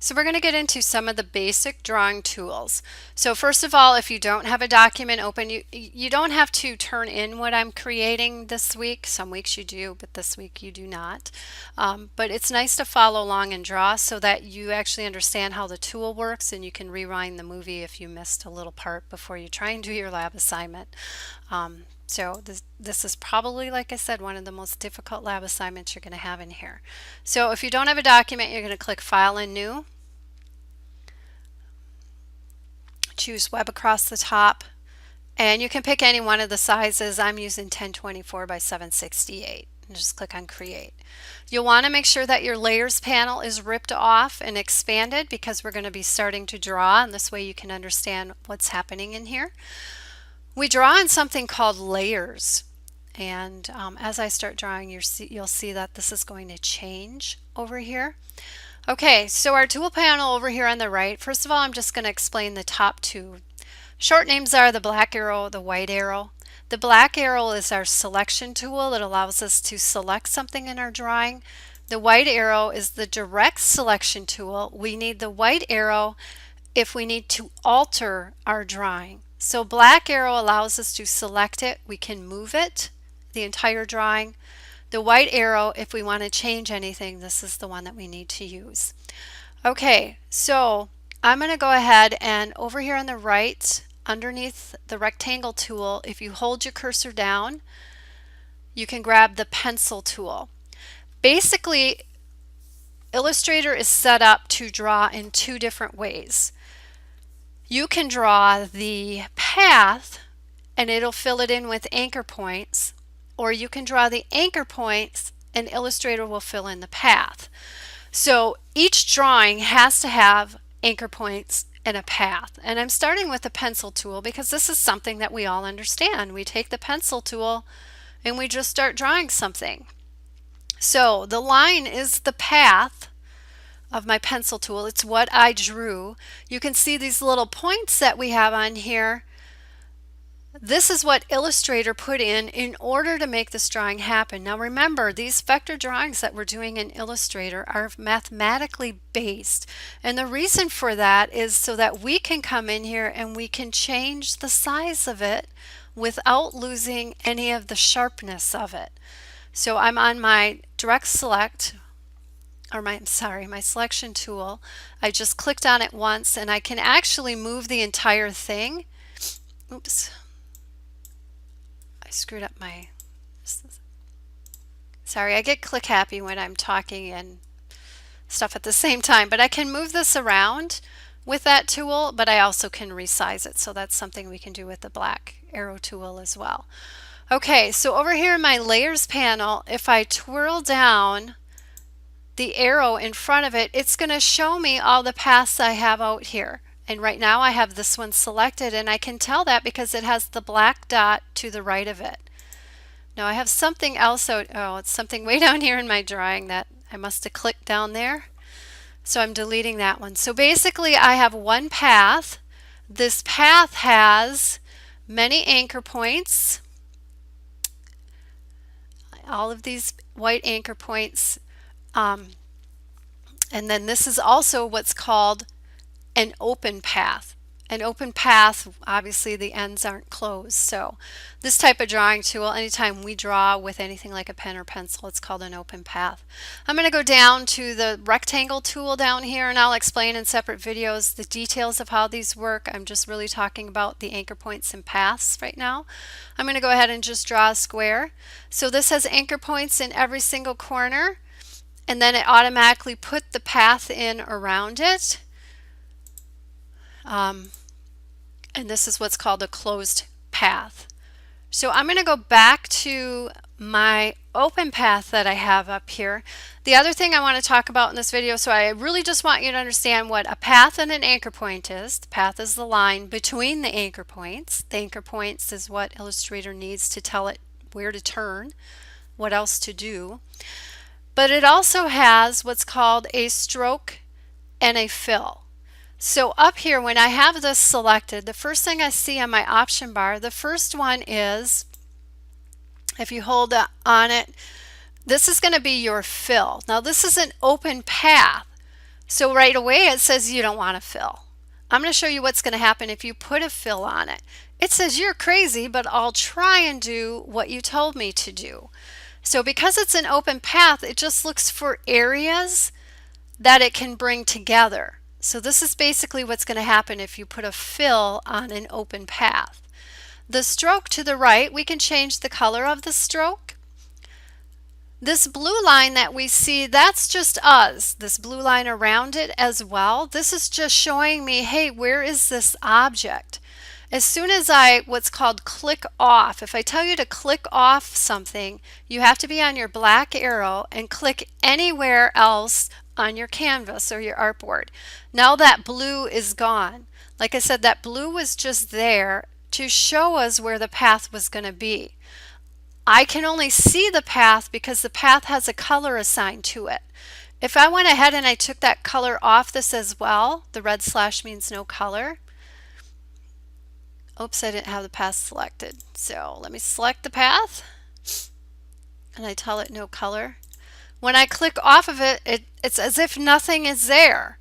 So we're going to get into some of the basic drawing tools. So first of all, if you don't have a document open, you don't have to turn in what I'm creating this week. Some weeks you do, but this week you do not. But it's nice to follow along and draw so that you actually understand how the tool works, and you can rewind the movie if you missed a little part before you try and do your lab assignment. So this is probably, like I said, one of the most difficult lab assignments you're going to have in here. So if you don't have a document, you're going to click File and New. Choose Web across the top, and you can pick any one of the sizes. I'm using 1024 by 768, and just click on Create. You'll want to make sure that your layers panel is ripped off and expanded, because we're going to be starting to draw, and this way you can understand what's happening in here. We draw in something called layers, and as I start drawing, you'll see that this is going to change over here. Okay, so our tool panel over here on the right, first of all, I'm just going to explain the top two. Short names are the black arrow, the white arrow. The black arrow is our selection tool. It allows us to select something in our drawing. The white arrow is the direct selection tool. We need the white arrow if we need to alter our drawing. So black arrow allows us to select it. We can move it, the entire drawing. The white arrow, if we want to change anything, this is the one that we need to use. Okay, so I'm going to go ahead and over here on the right, underneath the rectangle tool, if you hold your cursor down, you can grab the pencil tool. Basically, Illustrator is set up to draw in two different ways. You can draw the path and it'll fill it in with anchor points, or you can draw the anchor points and Illustrator will fill in the path. So each drawing has to have anchor points and a path. And I'm starting with the pencil tool because this is something that we all understand. We take the pencil tool and we just start drawing something. So the line is the path of my pencil tool. It's what I drew. You can see these little points that we have on here. This is what Illustrator put in order to make this drawing happen. Now remember, these vector drawings that we're doing in Illustrator are mathematically based. And the reason for that is so that we can come in here and we can change the size of it without losing any of the sharpness of it. So I'm on my direct select, or my selection tool. I just clicked on it once and I can actually move the entire thing. Oops. Screwed up my, sorry, I get click happy when I'm talking and stuff at the same time, but I can move this around with that tool, but I also can resize it. So that's something we can do with the black arrow tool as well. Okay, so over here in my layers panel, if I twirl down the arrow in front of it, it's going to show me all the paths I have out here. And right now I have this one selected, and I can tell that because it has the black dot to the right of it. Now I have something else out, oh, it's something way down here in my drawing that I must have clicked down there. So I'm deleting that one. So basically I have one path. This path has many anchor points. All of these white anchor points. And then this is also what's called an open path. An open path, obviously the ends aren't closed. So this type of drawing tool, anytime we draw with anything like a pen or pencil, it's called an open path. I'm going to go down to the rectangle tool down here, and I'll explain in separate videos the details of how these work. I'm just really talking about the anchor points and paths right now. I'm going to go ahead and just draw a square. So this has anchor points in every single corner, and then it automatically put the path in around it. And this is what's called a closed path. So I'm going to go back to my open path that I have up here. The other thing I want to talk about in this video, so I really just want you to understand what a path and an anchor point is. The path is the line between the anchor points. The anchor points is what Illustrator needs to tell it where to turn, what else to do. But it also has what's called a stroke and a fill. So up here, when I have this selected, the first thing I see on my option bar, the first one is, if you hold on it, this is going to be your fill. Now this is an open path, So right away it says you don't want to fill. I'm going to show you what's going to happen if you put a fill on it. It says you're crazy, but I'll try and do what you told me to do. So because it's an open path, it just looks for areas that it can bring together. So this is basically what's going to happen if you put a fill on an open path. The stroke to the right, we can change the color of the stroke. This blue line that we see, that's just us. This blue line around it as well. This is just showing me, hey, where is this object? As soon as I, what's called click off, if I tell you to click off something, you have to be on your black arrow and click anywhere else on your canvas or your artboard. Now that blue is gone. Like I said, that blue was just there to show us where the path was going to be. I can only see the path because the path has a color assigned to it. If I went ahead and I took that color off this as well, the red slash means no color. Oops, I didn't have the path selected. So let me select the path and I tell it no color. When I click off of it, it's as if nothing is there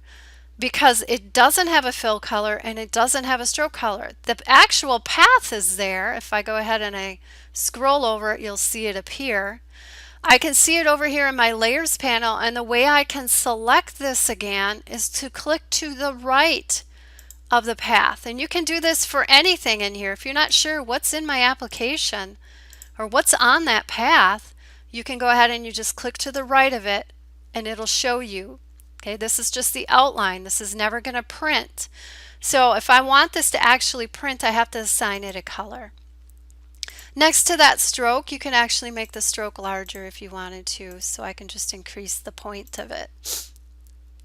because it doesn't have a fill color and it doesn't have a stroke color. The actual path is there. If I go ahead and I scroll over it, you'll see it appear. I can see it over here in my layers panel, and the way I can select this again is to click to the right of the path. And you can do this for anything in here. If you're not sure what's in my application or what's on that path, you can go ahead and you just click to the right of it and it'll show you. Okay, this is just the outline. This is never going to print. So if I want this to actually print, I have to assign it a color. Next to that stroke, you can actually make the stroke larger if you wanted to. So I can just increase the point of it.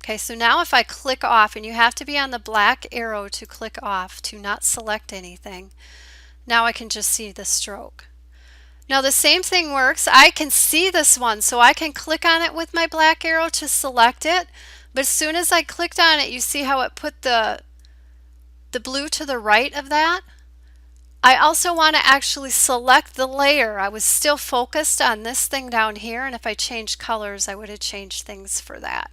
Okay, so now if I click off, and you have to be on the black arrow to click off to not select anything, now I can just see the stroke. Now the same thing works. I can see this one, so I can click on it with my black arrow to select it. But as soon as I clicked on it, you see how it put the blue to the right of that? I also want to actually select the layer. I was still focused on this thing down here, and if I changed colors, I would have changed things for that.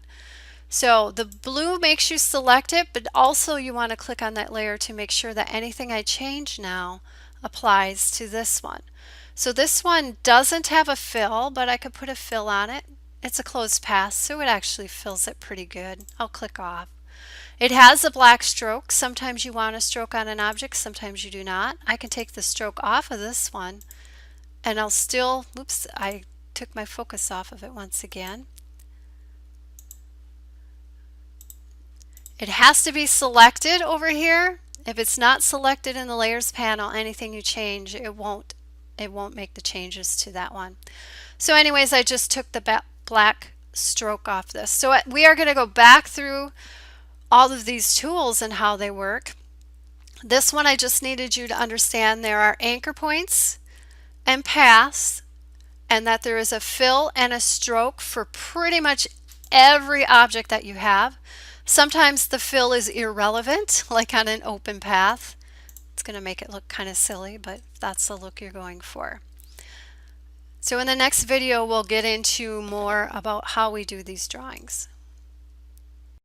So the blue makes you select it, but also you want to click on that layer to make sure that anything I change now applies to this one. So this one doesn't have a fill, but I could put a fill on it. It's a closed path, so it actually fills it pretty good. I'll click off. It has a black stroke. Sometimes you want a stroke on an object, sometimes you do not. I can take the stroke off of this one and I'll still, oops, I took my focus off of it once again. It has to be selected over here. If it's not selected in the layers panel, anything you change, it won't make the changes to that one. So anyways, I just took the black stroke off this. So we are going to go back through all of these tools and how they work. This one I just needed you to understand there are anchor points and paths, and that there is a fill and a stroke for pretty much every object that you have. Sometimes the fill is irrelevant, like on an open path. It's going to make it look kind of silly, but that's the look you're going for. So in the next video, we'll get into more about how we do these drawings.